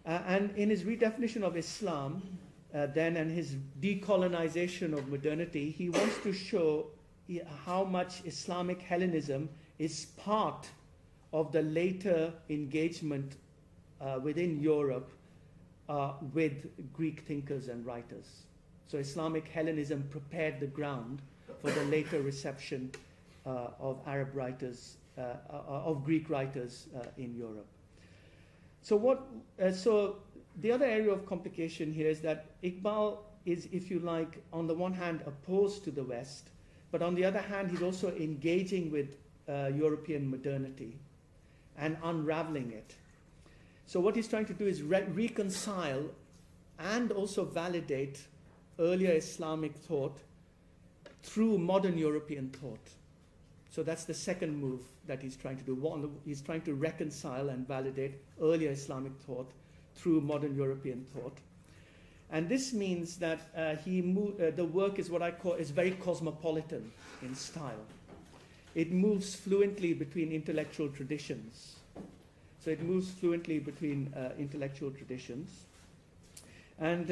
And in his redefinition of Islam, then, and his decolonization of modernity, he wants to show how much Islamic Hellenism is part of the later engagement within Europe with Greek thinkers and writers. So Islamic Hellenism prepared the ground for the later reception of Arab writers, of Greek writers in Europe. So so the other area of complication here is that Iqbal is, if you like, on the one hand opposed to the West, but on the other hand he's also engaging with European modernity and unraveling it. So what he's trying to do is reconcile and also validate earlier Islamic thought through modern European thought. So that's the second move that he's trying to do. One, he's trying to reconcile and validate earlier Islamic thought through modern European thought. And this means that the work is what I call, is very cosmopolitan in style. It moves fluently between intellectual traditions. So it moves fluently between intellectual traditions. And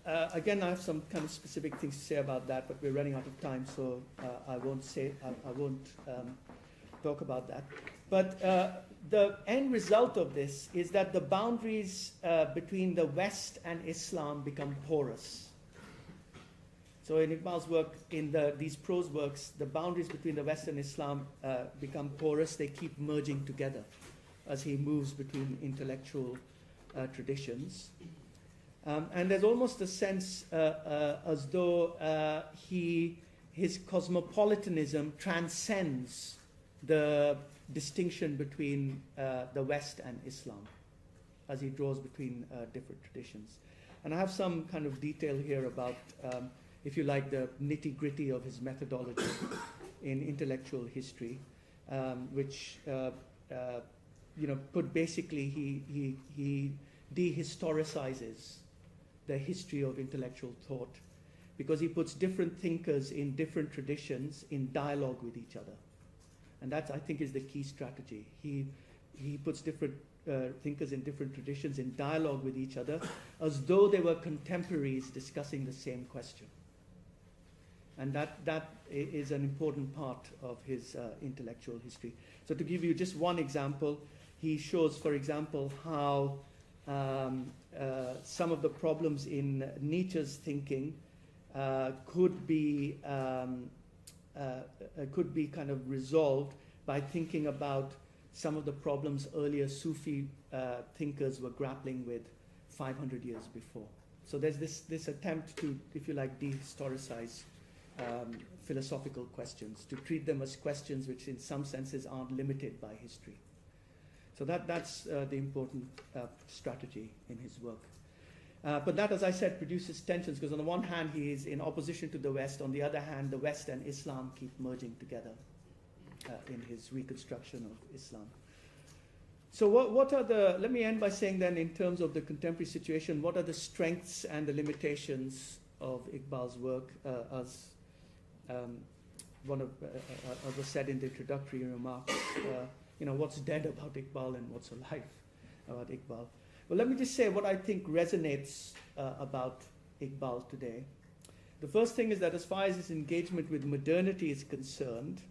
again, I have some kind of specific things to say about that, but we're running out of time, so I won't talk about that. But the end result of this is that the boundaries between the West and Islam become porous. So in Iqbal's work, in these prose works, the boundaries between the West and Islam become porous. They keep merging together as he moves between intellectual traditions. And there's almost a sense as though his cosmopolitanism transcends the distinction between the West and Islam as he draws between different traditions. And I have some kind of detail here about, if you like, the nitty-gritty of his methodology in intellectual history, which put basically he dehistoricizes the history of intellectual thought because he puts different thinkers in different traditions in dialogue with each other. And that, I think, is the key strategy. He puts different thinkers in different traditions in dialogue with each other as though they were contemporaries discussing the same question. And that is an important part of his intellectual history. So to give you just one example, he shows, for example, how some of the problems in Nietzsche's thinking could be kind of resolved by thinking about some of the problems earlier Sufi thinkers were grappling with 500 years before. So there's this attempt to, if you like, dehistoricize philosophical questions, to treat them as questions which in some senses aren't limited by history. So that's the important strategy in his work. But that, as I said, produces tensions because on the one hand he is in opposition to the West, on the other hand the West and Islam keep merging together in his reconstruction of Islam. So what are let me end by saying then, in terms of the contemporary situation, what are the strengths and the limitations of Iqbal's work as was said in the introductory remarks. What's dead about Iqbal and what's alive about Iqbal. Well, let me just say what I think resonates about Iqbal today. The first thing is that as far as his engagement with modernity is concerned,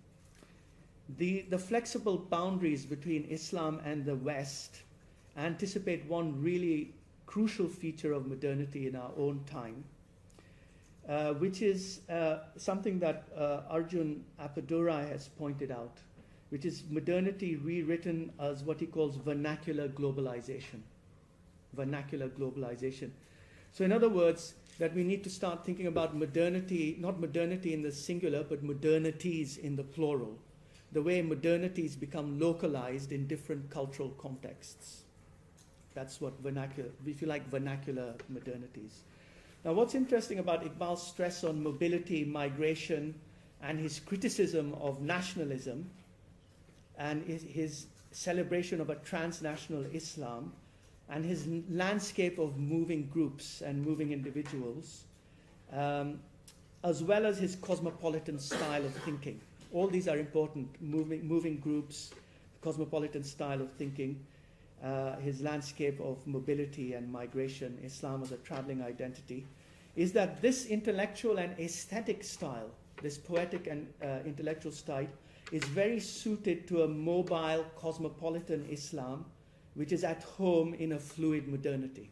the flexible boundaries between Islam and the West anticipate one really crucial feature of modernity in our own time, which is something that Arjun Appadurai has pointed out, which is modernity rewritten as what he calls vernacular globalization. Vernacular globalization. So in other words, that we need to start thinking about modernity, not modernity in the singular, but modernities in the plural. The way modernities become localized in different cultural contexts. That's what vernacular, if you like, vernacular modernities. Now what's interesting about Iqbal's stress on mobility, migration, and his criticism of nationalism, and his celebration of a transnational Islam, and his landscape of moving groups and moving individuals, as well as his cosmopolitan style of thinking. All these are important, moving groups, cosmopolitan style of thinking, his landscape of mobility and migration, Islam as a traveling identity, is that this intellectual and aesthetic style, this poetic and intellectual style, is very suited to a mobile, cosmopolitan Islam, which is at home in a fluid modernity.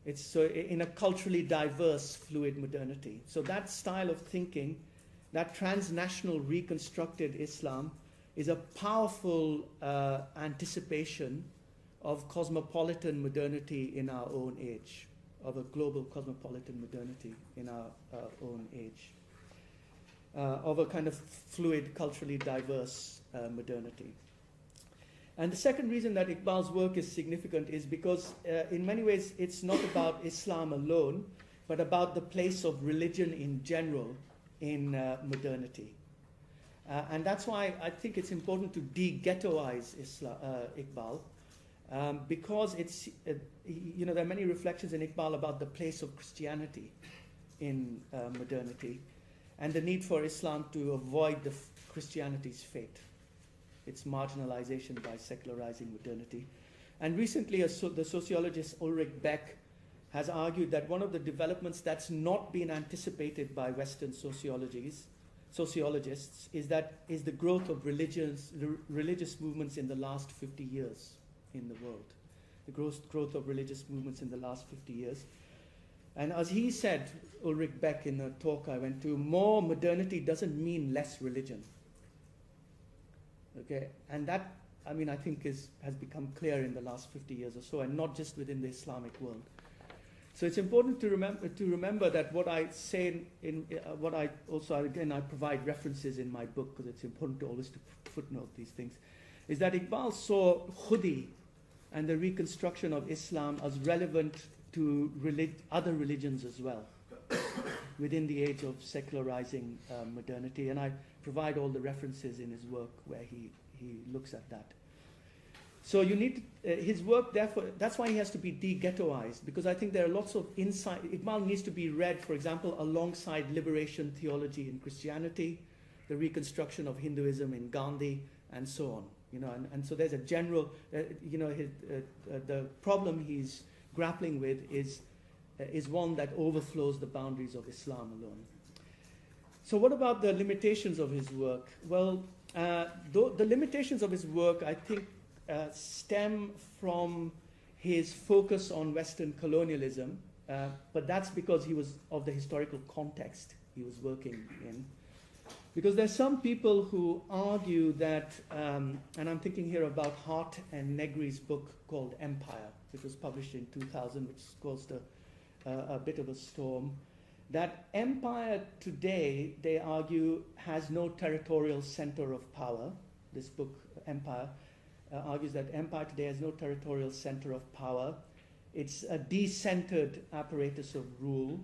It's so in a culturally diverse, fluid modernity. So that style of thinking, that transnational reconstructed Islam, is a powerful anticipation of cosmopolitan modernity in our own age, of a global cosmopolitan modernity in our own age, of a kind of fluid, culturally diverse modernity. And the second reason that Iqbal's work is significant is because in many ways it's not about Islam alone, but about the place of religion in general in modernity. And that's why I think it's important to de-ghettoize Iqbal, because it's, there are many reflections in Iqbal about the place of Christianity in modernity and the need for Islam to avoid Christianity's fate, its marginalization by secularizing modernity. And recently, the sociologist Ulrich Beck has argued that one of the developments that's not been anticipated by Western sociologists is the growth of religious movements in the last 50 years in the world. The growth of religious movements in the last 50 years. And as he said, Ulrich Beck, in a talk I went to, more modernity doesn't mean less religion. Okay, and that, I think has become clear in the last 50 years or so, and not just within the Islamic world. So it's important to remember that what I say what I also, again, I provide references in my book because it's important to always to footnote these things, is that Iqbal saw Khudi and the reconstruction of Islam as relevant to other religions as well within the age of secularizing modernity. And I provide all the references in his work where he looks at that. So you need his work, therefore, that's why he has to be de-ghettoized, because I think there are lots of insight. Iqbal needs to be read, for example, alongside liberation theology in Christianity, the reconstruction of Hinduism in Gandhi, and so on. And so there's a general, the problem he's grappling with is one that overflows the boundaries of Islam alone. So what about the limitations of his work? Well, the limitations of his work, I think, stem from his focus on Western colonialism, but that's because he was of the historical context he was working in. Because there's some people who argue that, and I'm thinking here about Hart and Negri's book called Empire, which was published in 2000, which caused a bit of a storm, that empire today, they argue, has no territorial center of power. This book, Empire, argues that empire today has no territorial center of power. It's a decentered apparatus of rule,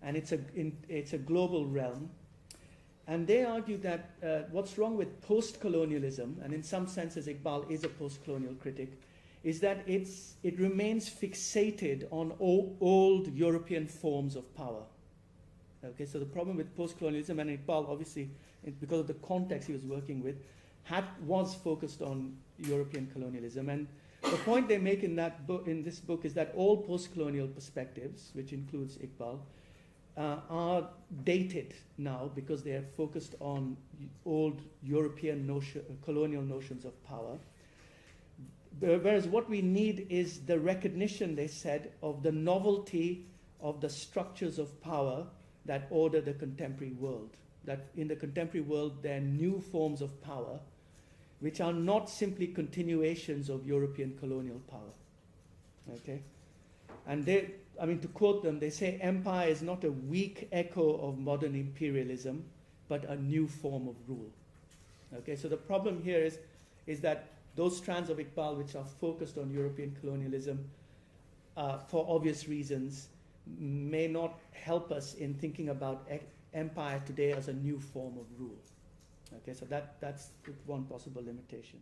and it's a global realm. And they argue that what's wrong with postcolonialism, and in some senses Iqbal is a postcolonial critic, is that it remains fixated on old European forms of power. Okay, so the problem with postcolonialism, and Iqbal obviously, because of the context he was working with, was focused on European colonialism. And the point they make in this book is that all postcolonial perspectives, which includes Iqbal, are dated now because they are focused on old European colonial notions of power. Whereas what we need is the recognition, they said, of the novelty of the structures of power that order the contemporary world. That in the contemporary world there are new forms of power which are not simply continuations of European colonial power. Okay? And to quote them, they say empire is not a weak echo of modern imperialism, but a new form of rule. Okay, so the problem here is that those strands of Iqbal which are focused on European colonialism, for obvious reasons, may not help us in thinking about empire today as a new form of rule. Okay, so that's one possible limitation.